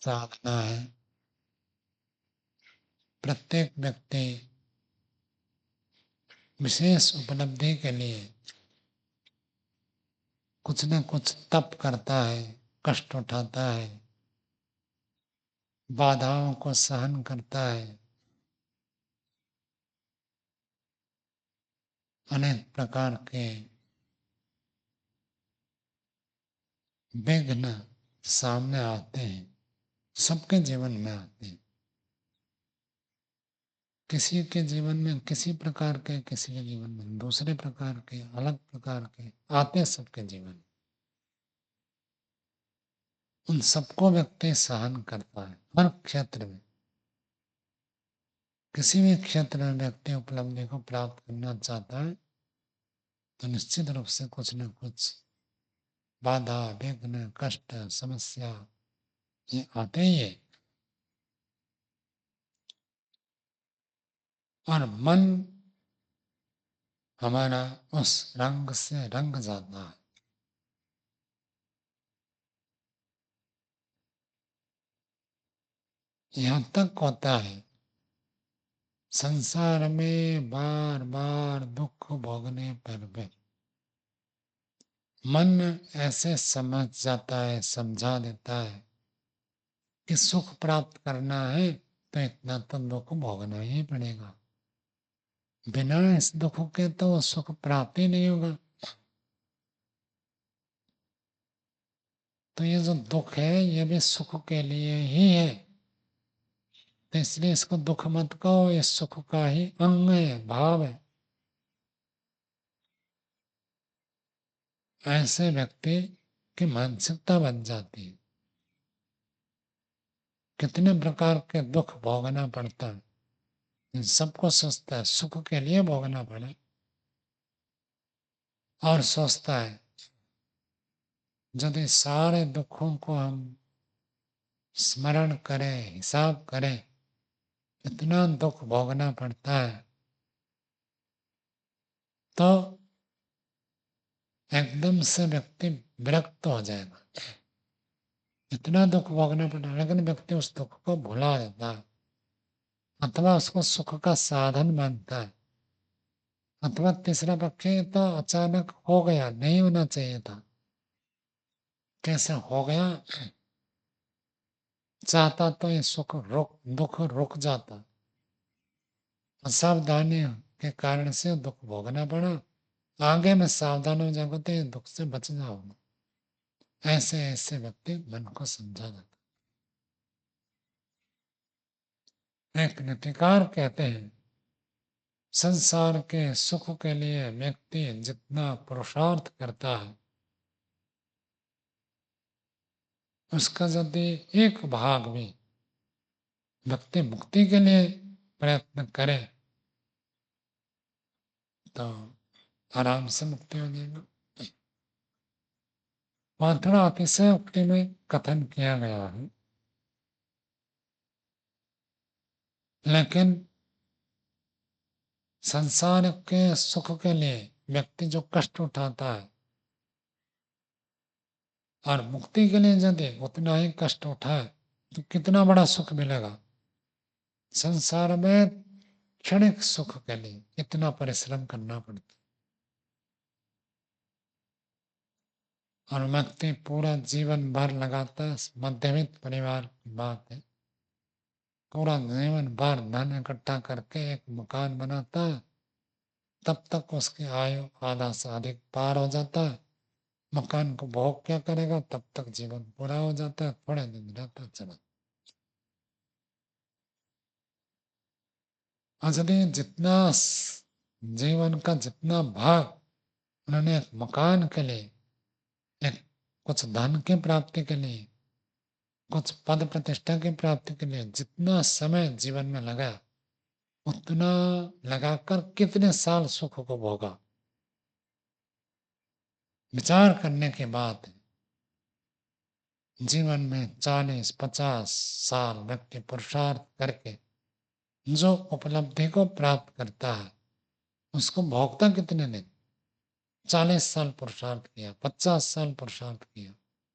साधना है। प्रत्येक व्यक्ति विशेष उपलब्धि के लिए कुछ न कुछ तप करता है, कष्ट उठाता है, बाधाओं को सहन करता है, अनेक प्रकार के विघ्न सामने आते हैं, सबके जीवन में आते हैं। किसी के जीवन में किसी प्रकार के, किसी के जीवन में दूसरे प्रकार के, अलग प्रकार के आते, सबके जीवन। उन सबको व्यक्ति सहन करता है हर क्षेत्र में। किसी भी क्षेत्र में व्यक्ति उपलब्धि को प्राप्त करना चाहता है तो निश्चित रूप से कुछ न कुछ बाधा, विघ्न, कष्ट, समस्या ये आते ही है। और मन हमारा उस रंग से रंग जाता है। यहां तक होता है संसार में बार बार दुख भोगने पर भी मन ऐसे समझ जाता है, समझा देता है कि सुख प्राप्त करना है तो इतना तो दुख भोगना ही पड़ेगा, बिना इस दुख के तो सुख प्राप्त ही नहीं होगा। तो ये जो दुख है ये भी सुख के लिए ही है, तो इसलिए इसको दुख मत कहो, ये सुख का ही अंग है, भाव है। ऐसे व्यक्ति की मानसिकता बन जाती है। कितने प्रकार के दुख भोगना पड़ता है, इन सबको सोचता है सुख के लिए भोगना पड़े, और सोचता है यदि सारे दुखों को हम स्मरण करें, हिसाब करें, इतना दुख भोगना पड़ता है, तो एकदम से व्यक्ति विरक्त हो जाएगा। इतना दुख भोगना पड़ता है, लेकिन व्यक्ति उस दुख को भुला देता है, अथवा उसको सुख का साधन मानता है, अथवा तीसरा पक्ष तो अचानक हो गया, नहीं होना चाहिए था, कैसे हो गया, चाहता तो ये सुख रुक, दुख रुक जाता, असावधानी के कारण से दुख भोगना पड़ा, आगे में सावधान हो जाओगे तो ये दुख से बच जाओगे। ऐसे ऐसे व्यक्ति मन को समझा जाता। एक नीतिकार कहते हैं संसार के सुख के लिए व्यक्ति जितना पुरुषार्थ करता है उसका यदि एक भाग भी व्यक्ति मुक्ति के लिए प्रयत्न करे तो आराम से मुक्ति हो जाएगा। वहां थोड़ा अतिशय उक्ति में कथन किया गया है, लेकिन संसार के सुख के लिए व्यक्ति जो कष्ट उठाता है और मुक्ति के लिए यदि उतना ही कष्ट उठाए तो कितना बड़ा सुख मिलेगा। संसार में क्षणिक सुख के लिए इतना परिश्रम करना पड़ता और व्यक्ति पूरा जीवन भर लगातार, मध्यवित्त परिवार की बात है, पूरा जीवन भर धन इकट्ठा करके एक मकान बनाता है, तब तक उसकी आयु आधा से अधिक पार हो जाता है। मकान को भोग क्या करेगा, तब तक जीवन पूरा हो जाता है, थोड़े दिन रहता चला। इसलिए जितना जीवन का जितना भाग उन्होंने एक मकान के लिए, एक कुछ धन की प्राप्ति के लिए, कुछ पद प्रतिष्ठा की प्राप्ति के लिए जितना समय जीवन में लगा, उतना लगाकर कितने साल सुख को भोगा। विचार करने के बाद जीवन में 40-50 साल व्यक्ति पुरुषार्थ करके जो उपलब्धि को प्राप्त करता है उसको भोगता कितने दिन, 40 साल पुरुषार्थ किया, 50 साल पुरुषार्थ किया,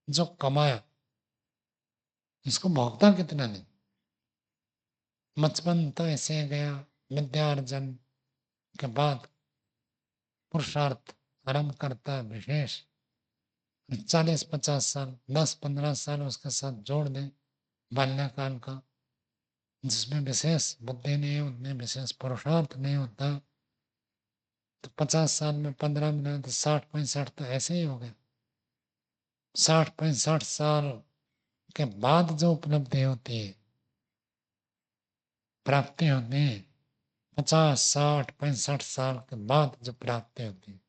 जो कमाया इसको भोगता कितना नहीं। बचपन तो ऐसे गया, विद्यार्जन के बाद पुरुषार्थ आरंभ करता है विशेष, 40-50 साल, 10-15 साल उसके साथ जोड़ दें बाल्यकाल का, जिसमें विशेष बुद्धि नहीं होती, विशेष पुरुषार्थ नहीं होता, तो 50 साल में 15 मिला तो 60-65 तो ऐसे ही हो गए। 60-65 साल के बाद जो उपलब्धि होती है, प्राप्ति होती है, 50-60-65 साल के बाद जो प्राप्ति होती है,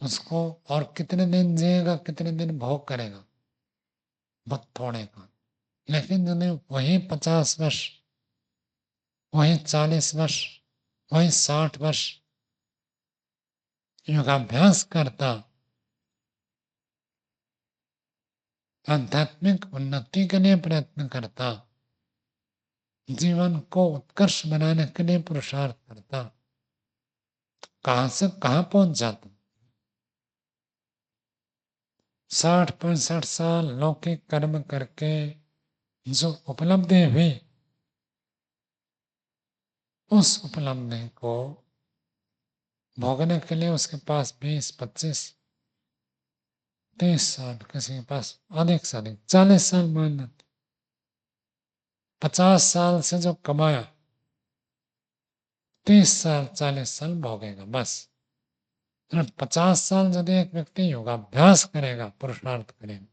उसको और कितने दिन जिएगा, कितने दिन भोग करेगा, बहुत थोड़े का। लेकिन यदि वही 50 वर्ष, वही 40 वर्ष, वही 60 वर्ष योगाभ्यास करता, आध्यात्मिक उन्नति के लिए प्रयत्न करता, जीवन को उत्कर्ष बनाने के लिए पुरुषार्थ करता, कहां से कहां पहुंच जाता। 60-65 साल लौकिक कर्म करके जो उपलब्धि हुई, उस उपलब्धि को भोगने के लिए उसके पास 20-25-30 साल, किसी के पास अधिक से अधिक 40 साल मान लेते। 50 साल से जो कमाया, 30 साल 40 साल भोगेगा बस। 50 साल यदि एक व्यक्ति योगाभ्यास करेगा, पुरुषार्थ करेगा,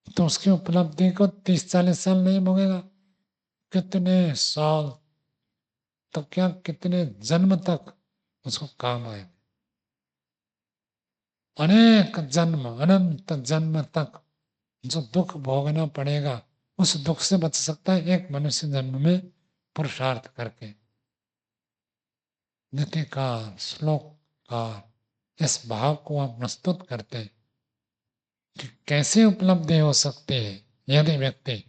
तो उसकी उपलब्धि को 30-40 साल नहीं भोगेगा, कितने साल, तो क्या कितने जन्म तक उसको काम आएगा। अनेक जन्म, अनंत जन्म तक जो दुख भोगना पड़ेगा, उस दुख से बच सकता है एक मनुष्य जन्म में पुरुषार्थ करके। नीतिकार, श्लोककार इस भाव को आप प्रस्तुत करते हैं कि कैसे उपलब्धि हो सकती है यदि व्यक्ति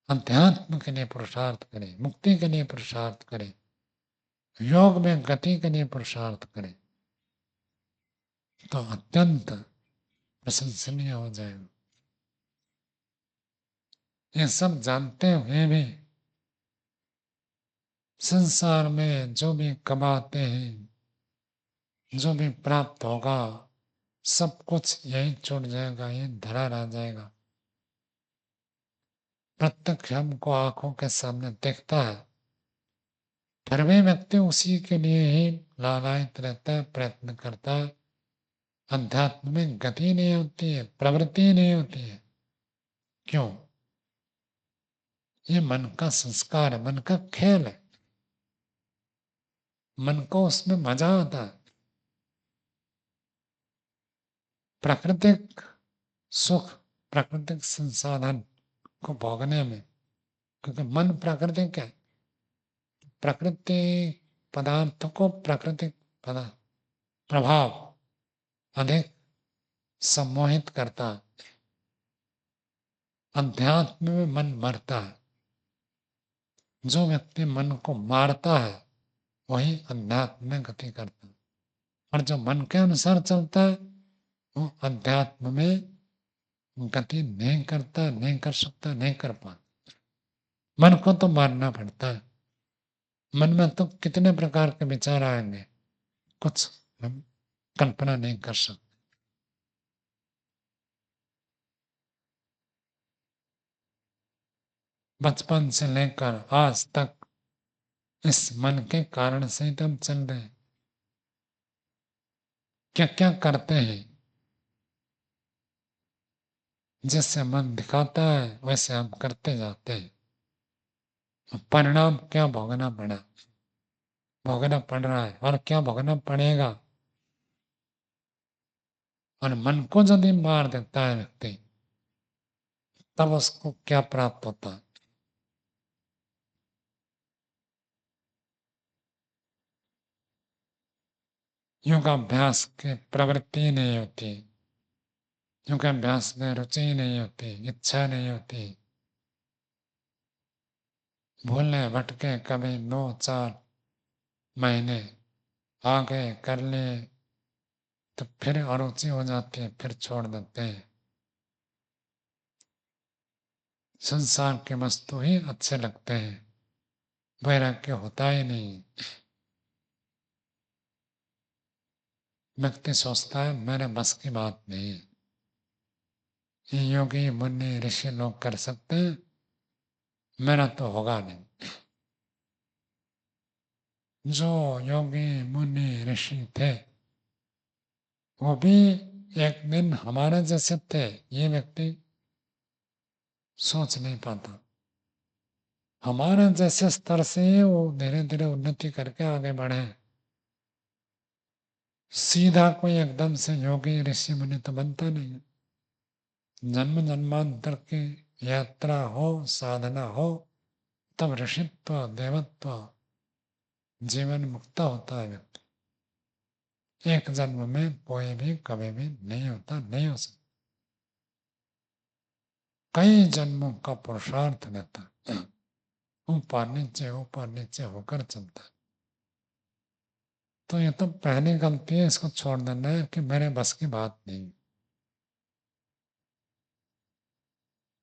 अध्यात्म के लिए पुरुषार्थ करे, मुक्ति के लिए पुरुषार्थ करे, योग में गति के लिए पुरुषार्थ करे, तो अत्यंत प्रशंसनीय हो जाएगा। ये सब जानते हुए भी संसार में जो भी कमाते हैं, जो भी प्राप्त होगा, सब कुछ यही छूट जाएगा, ये धरा रह जाएगा। प्रत्यक्ष हमको आंखों के सामने दिखता है, फिर भी व्यक्ति उसी के लिए ही लालायित रहता है, प्रयत्न करता है। अध्यात्म में गति नहीं होती है, प्रवृत्ति नहीं होती है। क्यों? ये मन का संस्कार है, मन का खेल है, मन को उसमें मजा आता है। प्राकृतिक सुख, प्राकृतिक संसाधन को भोगने में, क्योंकि मन प्राकृतिक है, प्रकृति पदार्थ को प्राकृतिक प्रभाव अधिक सम्मोहित करता है। अध्यात्म में मन मरता है। जो व्यक्ति मन को मारता है, वही अध्यात्म में गति करता है, और जो मन के अनुसार चलता है, वो अध्यात्म में गति नहीं करता, नहीं कर सकता, नहीं कर पाता। मन को तो मारना पड़ता है। मन में तो कितने प्रकार के विचार आएंगे, कुछ हम कल्पना नहीं कर सकते। बचपन से लेकर आज तक इस मन के कारण से ही तो हम चल रहे हैं। क्या क्या करते हैं, जैसे मन दिखाता है वैसे हम करते जाते हैं। परिणाम क्या भोगना पड़ा, भोगना पड़ रहा है, और क्या भोगना पड़ेगा। और मन को यदि मार देता है व्यक्ति, तब उसको क्या प्राप्त होता है। योगाभ्यास की प्रवृत्ति नहीं होती, योगाभ्यास में रुचि नहीं होती, इच्छा नहीं होती, भूलने भटके कभी 2-4 महीने आगे कर लिए, तो फिर अरुचि हो जाती है, फिर छोड़ देते हैं। संसार के वस्तु ही अच्छे लगते हैं, वैराग्य होता ही नहीं। व्यक्ति सोचता है मेरे बस की बात नहीं है, ये योगी मुनि ऋषि लोग कर सकते हैं, मेरा तो होगा नहीं। जो योगी मुनि ऋषि थे वो भी एक दिन हमारे जैसे थे, ये व्यक्ति सोच नहीं पाता। हमारे जैसे स्तर से ही वो धीरे धीरे उन्नति करके आगे बढ़े। सीधा कोई एकदम से योगी ऋषि मुनि तो बनता नहीं है। जन्म जन्मांतर की यात्रा हो, साधना हो, तब ऋषित्व देवत्व जीवन मुक्त होता है व्यक्ति। एक जन्म में कोई भी कभी भी नहीं होता, नहीं हो सकता। कई जन्मों का पुरुषार्थ रहता है, ऊपर नीचे होकर चलता है। तो ये तो पहली गलती है, इसको छोड़ देना है कि मेरे बस की बात नहीं।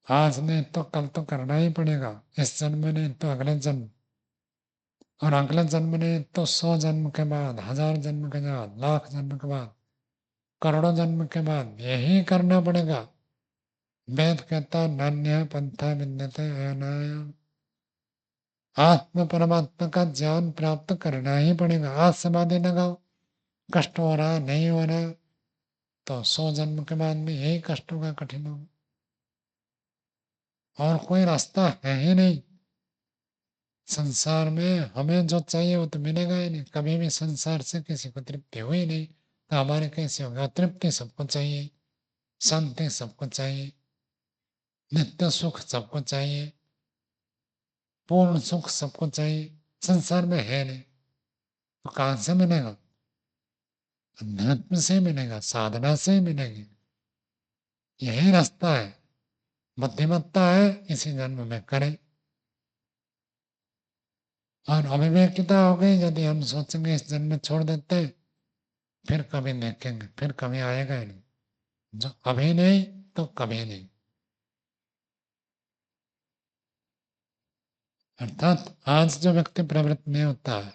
आज नहीं तो कल तो करना ही पड़ेगा, इस जन्म में नहीं तो अगले जन्म, और अगले जन्म नहीं तो 100 जन्म के बाद, 1000 जन्म के बाद, लाख जन्म के बाद, करोड़ों जन्म के बाद यही करना पड़ेगा। वेद कहता नान्य पंथा विद्यते अनाया, आत्म परमात्मा का ज्ञान प्राप्त करना ही पड़ेगा। आज समाधि लगाओ, कष्ट हो रहा नहीं हो रहा, तो 100 जन्म के बाद में यही कष्ट होगा, कठिन होगा, और कोई रास्ता है ही नहीं। संसार में हमें जो चाहिए वो तो मिलेगा ही नहीं, कभी भी संसार से किसी को तृप्ति हुई नहीं, तो हमारे कैसे होगा? तृप्ति सबको चाहिए, शांति सबको चाहिए, नित्य सुख सबको चाहिए, पूर्ण सुख सबको चाहिए। संसार में है नहीं तो कहां से मिलेगा? अध्यात्म से मिलेगा, साधना से मिलेगी। यही रास्ता है, बुद्धिमत्ता है, इसी जन्म में करें। और अविवेकिता हो गई यदि हम सोचेंगे इस जन्म में छोड़ देते हैं, फिर कभी देखेंगे, फिर कभी आएगा ही नहीं। जो अभी नहीं तो कभी नहीं। अर्थात आज जो व्यक्ति प्रवृत्त नहीं होता है,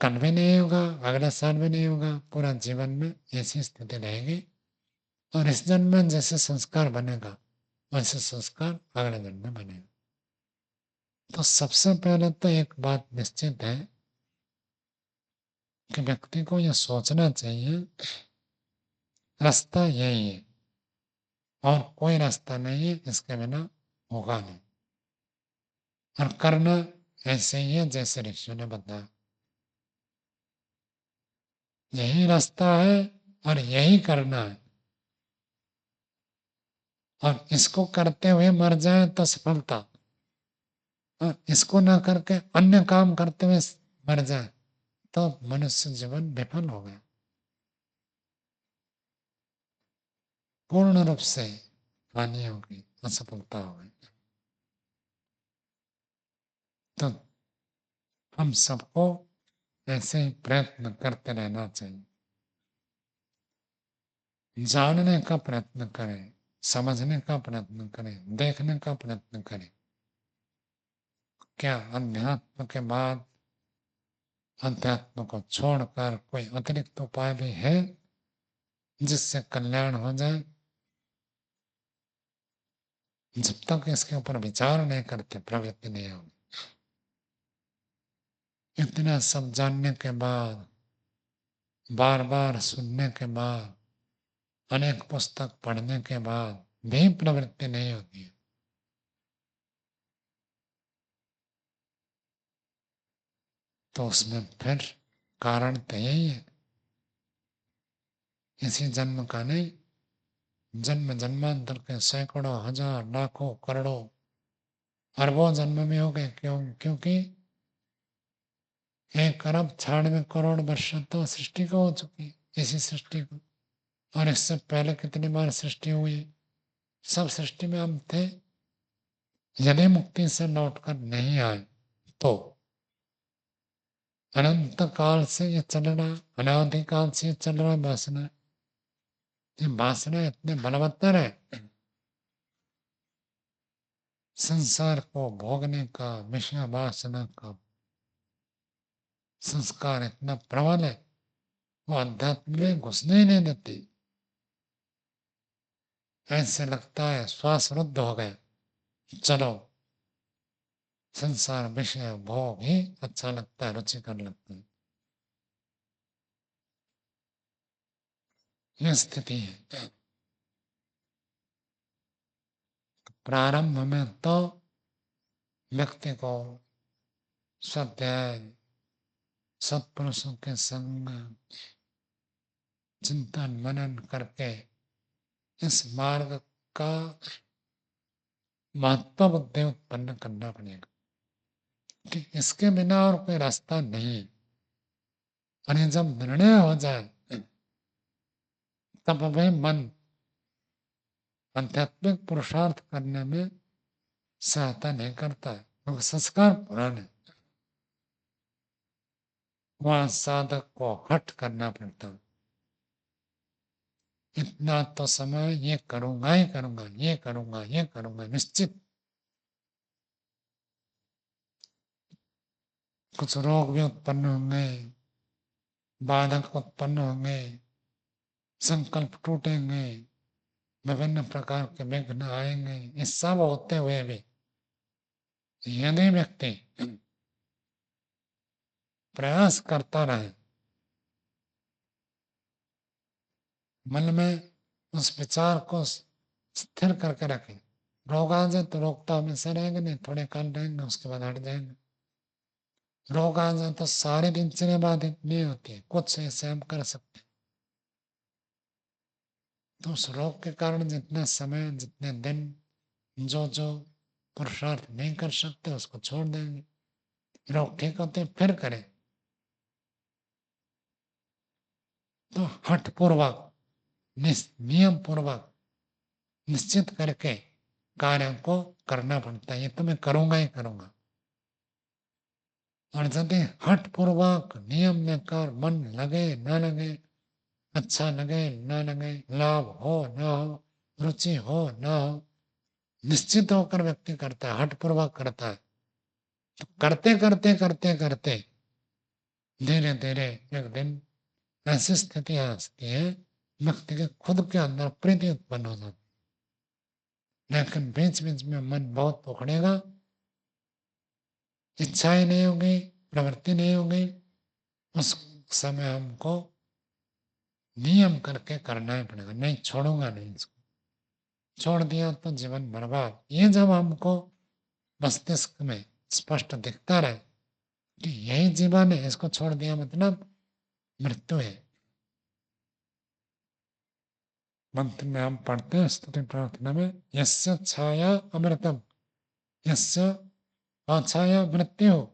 कल भी नहीं होगा, अगले साल भी नहीं होगा, पूरा जीवन में ऐसी स्थिति रहेगी। और इस जन्म में जैसे संस्कार बनेगा वैसे संस्कार अगले जन्म में बनेगा। तो सबसे पहले तो एक बात निश्चित है कि व्यक्ति को यह सोचना चाहिए रास्ता यही है और कोई रास्ता नहीं है, इसके बिना होगा नहीं। और करना ऐसे ही है जैसे ऋषियों ने बताया, यही रास्ता है और यही करना है। और इसको करते हुए मर जाए तो सफलता, और इसको ना करके अन्य काम करते हुए मर जाए तो मनुष्य जीवन विफल हो गया, पूर्ण रूप से हानि होगी, असफलता होगी। तो हम सबको ऐसे ही प्रयत्न करते रहना चाहिए, जानने का प्रयत्न करें, समझने का प्रयत्न करें, देखने का प्रयत्न करें। क्या अध्यात्म के बाद अध्यात्म को छोड़कर कोई अतिरिक्त उपाय भी है जिससे कल्याण हो जाए? जब तक इसके ऊपर विचार नहीं करते प्रवृत्ति नहीं होगी। इतना सब जानने के बाद, बार बार सुनने के बाद, अनेक पुस्तक पढ़ने के बाद भी प्रवृत्ति नहीं होती है, तो उसमें फिर कारण तो यही है, इसी जन्म का नहीं, जन्म जन्मांतर के सैकड़ों हजार लाखों करोड़ों अरबों जन्म में हो गए। क्योंकि 1 अरब 96 करोड़ वर्ष तो सृष्टि को हो चुकी, इसी सृष्टि को। और इससे पहले कितनी बार सृष्टि हुई, सब सृष्टि में हम थे। यदि मुक्ति से लौटकर नहीं आए तो अनंत काल से ये चल रहा, अनादिकाल से ये चल रहा वासना। ये वासना इतने बलवत्तर है, संसार को भोगने का, विषय वासना का संस्कार इतना प्रबल है, वो अध्यात्म में घुसने ही नहीं देती। ऐसे लगता है श्वास रुद्ध हो गए, चलो संसार विषय भोग ही अच्छा लगता है, रुचिकर लगता है। यह स्थिति है। प्रारंभ में तो व्यक्ति को स्वाध्याय, सत्पुरुषों के संग, चिंतन मनन करके इस मार्ग का महत्व बुद्धि उत्पन्न करना पड़ेगा कि इसके बिना और कोई रास्ता नहीं है। और जब निर्णय हो जाए तब वह मन आध्यात्मिक पुरुषार्थ करने में सहायता नहीं करता है, क्योंकि संस्कार पुराने, वहां साधक को हट करना पड़ता है। इतना तो समय ये करूंगा ही करूंगा, ये करूंगा, ये करूंगा, निश्चित। कुछ रोग भी उत्पन्न होंगे, बाधक उत्पन्न होंगे, संकल्प टूटेंगे, विभिन्न प्रकार के विघ्न आएंगे। ये सब होते हुए भी यदि व्यक्ति प्रयास करता रहे, मन में उस विचार को स्थिर करके रखे, रोग आ जाए तो रोग तो हमेशा रहेंगे नहीं, थोड़े काल रहेंगे, उसके बाद हट जाएंगे। रोग आ जाए तो सारी दिनचर्या बाधित नहीं होती है, कुछ ऐसे हम कर सकते हैं। तो उस रोग के कारण जितना समय, जितने दिन जो जो पुरुषार्थ नहीं कर सकते उसको छोड़ देंगे। रोग ठीक होते फिर करें। तो हठ पूर्वक, नियम पूर्वक निश्चित करके कार्य को करना पड़ता है। ये तो मैं करूंगा ही करूंगा। और यदि हठ पूर्वक नियम में कर, मन लगे ना लगे, अच्छा लगे ना लगे, लाभ हो ना हो, रुचि हो ना हो, निश्चित होकर व्यक्ति करता है, हठ पूर्वक करता है। तो करते करते करते करते धीरे धीरे एक दिन ऐसी स्थिति आ सकती है, व्यक्ति के खुद के अंदर प्रीति उत्पन्न हो जाती, लेकिन बीच बीच में मन बहुत उखड़ेगा, इच्छाएं नहीं होगी, प्रवृत्ति नहीं होगी। उस समय हमको नियम करके करना ही पड़ेगा, नहीं छोड़ूंगा नहीं इसको, छोड़ दिया तो जीवन बर्बाद। ये जब हमको मस्तिष्क में स्पष्ट दिखता रहे कि यही जीवन है, इसको छोड़ दिया मतलब मृत्यु है। मंत्र में हम पढ़ते हैं स्तुति प्रार्थना में, यस्य छाया अमृतम, यस्य अछाया मृत्यु,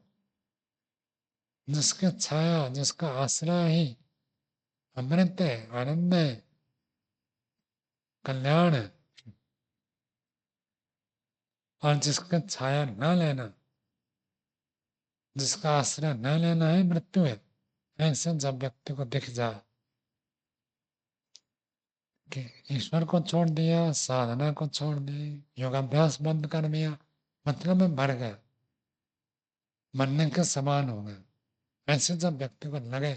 जिसके छाया, जिसका आश्रय ही अमृत है, आनंद है, कल्याण है, और जिसका छाया न लेना, जिसका आश्रय न लेना है, मृत्यु है। ऐसे जब व्यक्ति को दिख जाए कि ईश्वर को छोड़ दिया, साधना को छोड़ दी, योगाभ्यास बंद कर दिया, मतलब में मर गया, मरने के समान हो गया, ऐसे जब व्यक्ति को लगे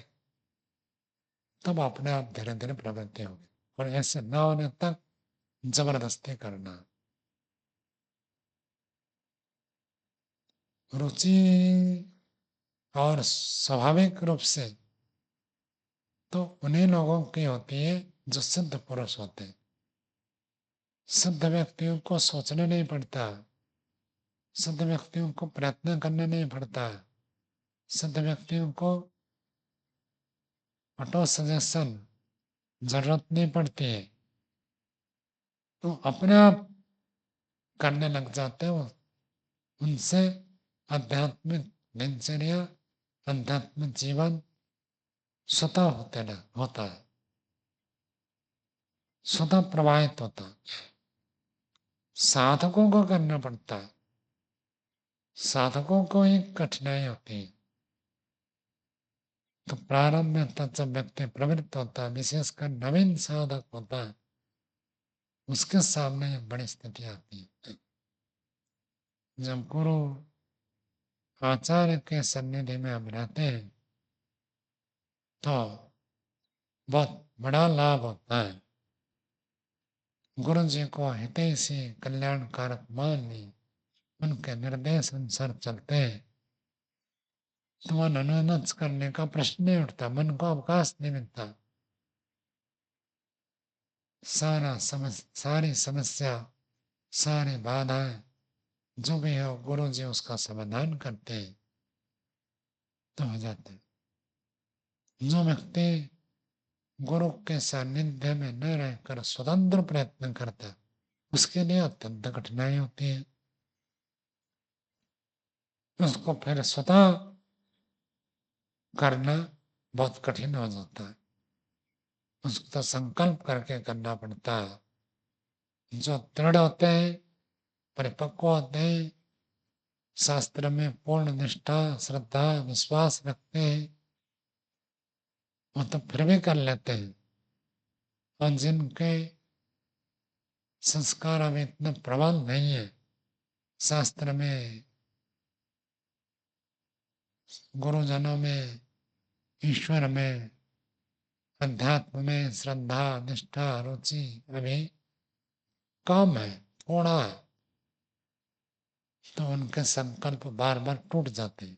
तब अपने आप धीरे धीरे प्रवृत्ति होगी। और ऐसे न होने तक जबरदस्ती करना। रुचि और स्वाभाविक रूप से तो उन्हीं लोगों की होती है जो सिद्ध पुरुष होते हैं। सिद्ध व्यक्तियों को सोचना नहीं पड़ता, सिद्ध व्यक्तियों को प्रयत्न करना नहीं पड़ता, सिद्ध व्यक्तियों को ऑटो सजेशन जरूरत नहीं पड़ती है, तो अपने आप करने लग जाते हो। उनसे आध्यात्मिक दिनचर्या, आध्यात्मिक जीवन स्वतः होता है, स्वतः प्रवाहित होता है। साधकों को करना पड़ता है, साधकों को ही कठिनाई होती है। तो प्रारंभ में तब जब व्यक्ति प्रवृत्त होता है, विशेषकर नवीन साधक होता है, उसके सामने बड़ी स्थिति आती है। जब गुरु आचार्य के सन्निधि में हम रहते हैं तो बहुत बड़ा लाभ होता है। गुरु जी को हितैषी कल्याणकारक मान ली, उनके निर्देश अनुसार चलते हैं तो मन अनुनच करने का प्रश्न नहीं उठता, मन को अवकाश नहीं मिलता। सारी समस्या, सारी बाधाएं जो भी हो, गुरु जी उसका समाधान करते हैं तो हो जाते हैं। जो व्यक्ति गुरु के सानिध्य में न रहकर स्वतंत्र प्रयत्न करता, उसके लिए अत्यंत कठिनाई होती है। उसको फिर स्वतः करना बहुत कठिन हो जाता है। उसको तो संकल्प करके करना पड़ता है। जो दृढ़ होते हैं, परिपक्व होते हैं, शास्त्र में पूर्ण निष्ठा, श्रद्धा, विश्वास रखते हैं, वो तो फिर भी कर लेते हैं। और जिनके संस्कार अभी इतने प्रबल नहीं है, शास्त्र में, गुरुजनों में, ईश्वर में, अध्यात्म में श्रद्धा, निष्ठा, रुचि अभी कम है, थोड़ा है, तो उनके संकल्प बार बार टूट जाते हैं।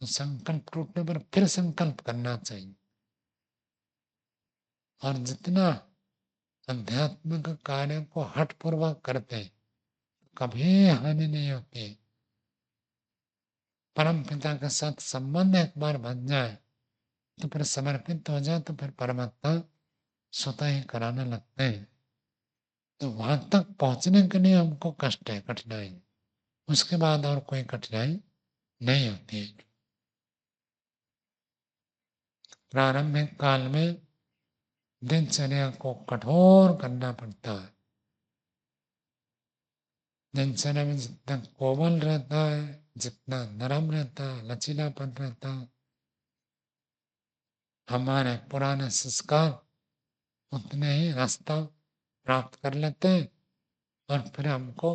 तो संकल्प टूटने पर फिर संकल्प करना चाहिए। और जितना आध्यात्मिक कार्य को हठपूर्वक करते हैं, कभी हानि नहीं होती। परम पिता के साथ संबंध एक बार बन जाए तो फिर समर्पित हो जाए तो फिर परमात्मा स्वतः ही कराने लगते हैं। तो वहां तक पहुंचने के लिए हमको कष्ट है, कठिनाई, उसके बाद और कोई कठिनाई नहीं होती है। प्रारंभिक काल में दिनचर्या को कठोर करना पड़ता है। दिनचर्या में जितना कोमल रहता है, जितना नरम रहता है, लचीलापन रहता है, हमारे पुराने संस्कार उतने ही रास्ता प्राप्त कर लेते हैं और फिर हमको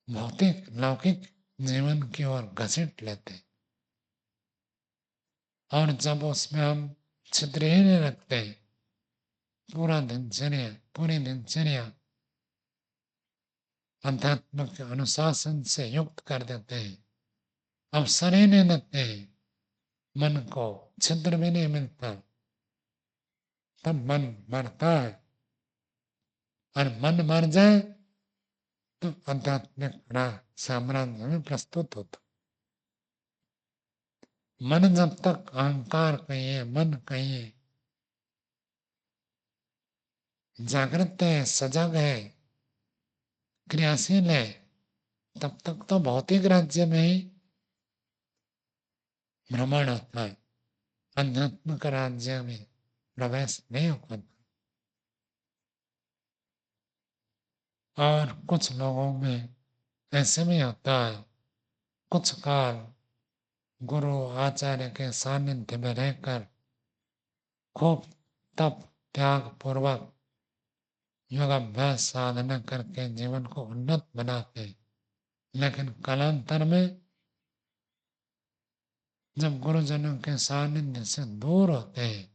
भौतिक लौकिक जीवन की ओर घसीट लेते हैं। और जब उसमें हम छिद्र ही नहीं रखते, पूरी दिनचर्या अध्यात्म के अनुशासन से युक्त कर देते हैं, अवसर ही नहीं देते हैं, मन को छिद्र भी नहीं मिलता, तब मन मरता है। और मन मर जाए तो आध्यात्मिक साम्राज्य में प्रस्तुत होता। मन जब तक अहंकार कहिए, मन कहिए, जागृत है, सजग है, क्रियाशील है, तब तक तो भौतिक राज्य में ही भ्रमण होता है, आध्यात्मिक राज्य में प्रवेश नहीं हो पाता। और कुछ लोगों में ऐसे भी होता है, कुछ काल गुरु आचार्य के सानिध्य में रहकर खूब तप त्याग पूर्वक योगाभ्यास साधना करके जीवन को उन्नत बनाते, लेकिन कालांतर में जब गुरुजनों के सानिध्य से दूर होते हैं,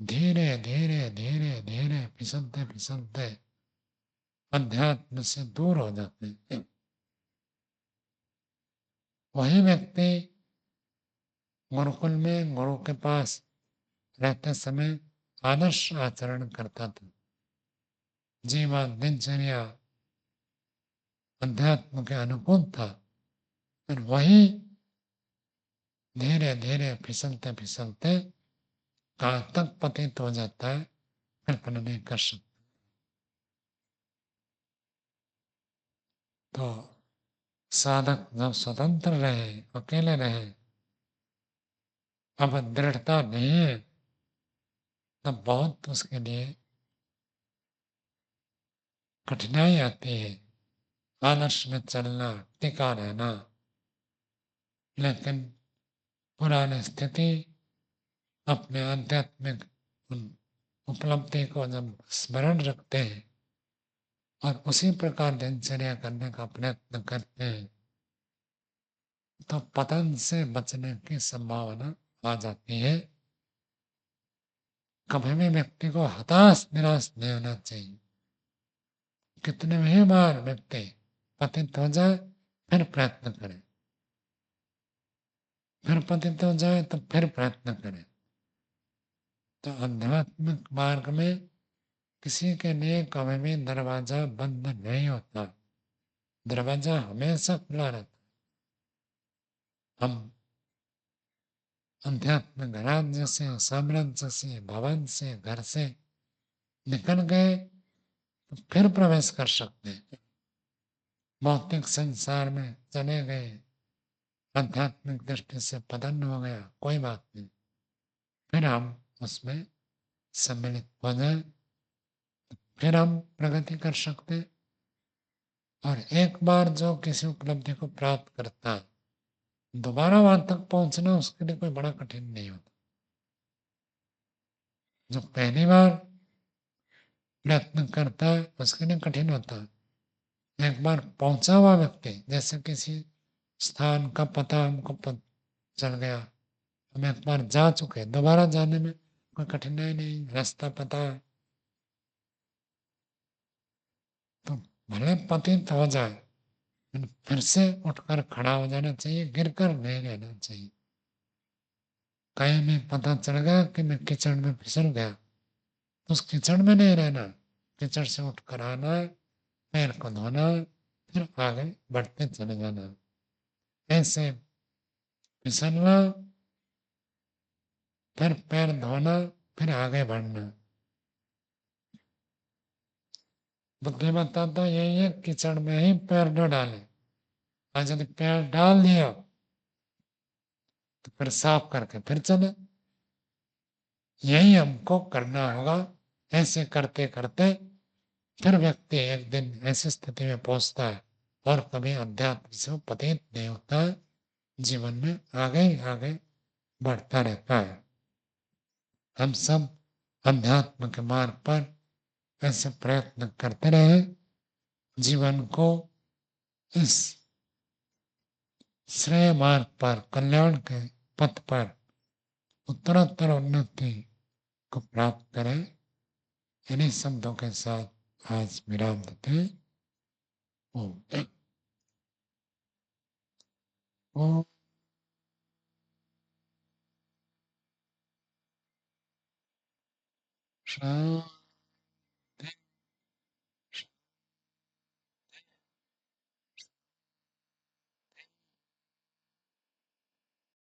धीरे धीरे धीरे धीरे फिसलते फिसलते अध्यात्म से दूर हो जाते हैं। वही व्यक्ति गुरुकुल में गुरु के पास रहते समय आदर्श आचरण करता था, जीवन दिनचर्या अध्यात्म के अनुकूल था, और वही धीरे धीरे फिसलते फिसलते कहाँ तक पतित हो जाता है, कल्पना नहीं कर सकते। तो साधक जब स्वतंत्र रहे, अकेले रहे, अब दृढ़ता नहीं है, तब बहुत उसके लिए कठिनाई आती है, आलस्य में चलना, टिका रहना। लेकिन पुरानी स्थिति, अपने आध्यात्मिक उपलब्धि को जब स्मरण रखते हैं और उसी प्रकार दिनचर्या करने का प्रयत्न करते हैं तो पतन से बचने की संभावना आ जाती है। कभी भी व्यक्ति को हताश निराश नहीं होना चाहिए। कितने भी बार व्यक्ति पतित हो जाए फिर प्रयत्न करे, फिर पतित हो जाए तो फिर प्रयत्न करे। तो आध्यात्मिक मार्ग में किसी के लिए कभी भी दरवाजा बंद नहीं होता, दरवाजा हमेशा खुला रहता। हम आध्यात्मिक राज्य से, साम्राज्य से, भवन से, घर से निकल गए तो फिर प्रवेश कर सकते हैं। भौतिक संसार में चले गए, आध्यात्मिक दृष्टि से पतन हो गया, कोई बात नहीं, फिर हम उसमें सम्मिलित हो जाए, फिर हम प्रगति कर सकते हैं। और एक बार जो किसी उपलब्धि को प्राप्त करता है, दोबारा वहां तक पहुंचना उसके लिए कोई बड़ा कठिन नहीं होता। जो पहली बार प्रयत्न करता है उसके लिए कठिन होता है। एक बार पहुंचा हुआ व्यक्ति, जैसे किसी स्थान का पता हमको चल गया, हम एक बार जा चुके, दोबारा जाने में कोई कठिनाई नहीं, रास्ता पता है, तो भले पतित हो जाए फिर से उठकर खड़ा हो जाना चाहिए, गिरकर नहीं रहना चाहिए। कहीं भी पता चल गया कि मैं कीचड़ में फिसल गया तो उस कीचड़ में नहीं रहना, कीचड़ से उठकर आना, पैर को धोना, फिर आगे बढ़ते चले जाना। ऐसे फिसलना, फिर पैर धोना, फिर आगे बढ़ना। बुद्धिमत्ता तो यही है, कीचड़ में ही पैर न डाले, और यदि पैर डाल दिया तो फिर साफ करके फिर चले। यही हमको करना होगा। ऐसे करते करते फिर व्यक्ति एक दिन ऐसी स्थिति में पहुंचता है और कभी अध्यात्म से पतित नहीं होता है, जीवन में आगे ही आगे बढ़ता रहता है। हम सब अध्यात्म के मार्ग पर ऐसे प्रयत्न करते रहे, जीवन को इस श्रेय मार्ग पर, कल्याण के पथ पर उत्तरोत्तर उन्नति को प्राप्त करें। इन्हीं शब्दों के साथ आज विराम देते हैं। ओम। ओम शांति।